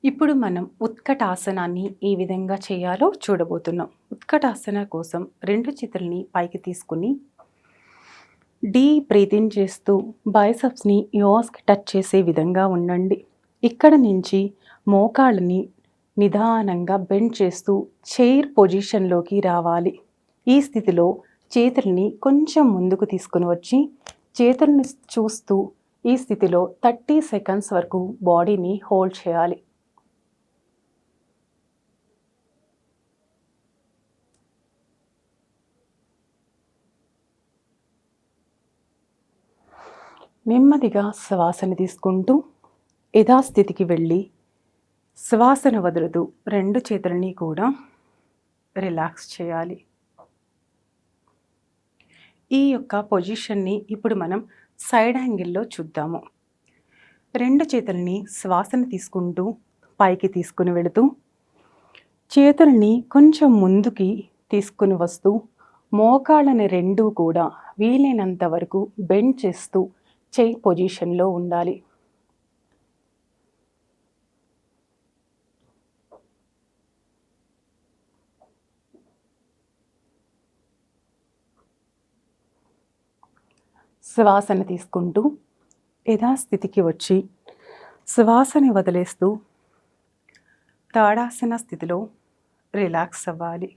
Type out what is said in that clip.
ఇప్పుడు మనం ఉత్కటాసనాన్ని ఏ విధంగా చేయాలో చూడబోతున్నాం. ఉత్కటాసన కోసం 2 చేతుల్ని పైకి తీసుకుని డీప్ బ్రీత్ ఇన్ చేస్తూ బైసెప్స్‌ని యాస్‌కి టచ్ చేసే విధంగా ఉండండి. ఇక్కడ నుంచి మోకాళ్ళని నిదానంగా బెండ్ చేస్తూ చైర్ పొజిషన్‌లోకి రావాలి. ఈ స్థితిలో చేతుల్ని కొంచెం ముందుకు తీసుకొని వచ్చి చేతుల్ని చూస్తూ ఈ స్థితిలో 30 సెకండ్స్ వరకు బాడీని హోల్డ్ చేయాలి. నెమ్మదిగా శ్వాసను తీసుకుంటూ యథాస్థితికి వెళ్ళి శ్వాసను వదులుతూ 2 చేతులని కూడా రిలాక్స్ చేయాలి. ఈ యొక్క పొజిషన్ని ఇప్పుడు మనం సైడ్ యాంగిల్లో చూద్దాము. 2 చేతుల్ని శ్వాసను తీసుకుంటూ పైకి తీసుకుని వెళుతూ చేతుల్ని కొంచెం ముందుకి తీసుకుని వస్తూ మోకాళ్ళని 2 కూడా వీలైనంత వరకు బెండ్ చేస్తూ చైర్ పొజిషన్లో ఉండాలి. శ్వాసను తీసుకుంటూ యథాస్థితికి వచ్చి శ్వాసని వదిలేస్తూ తాడాసన స్థితిలో రిలాక్స్ అవ్వాలి.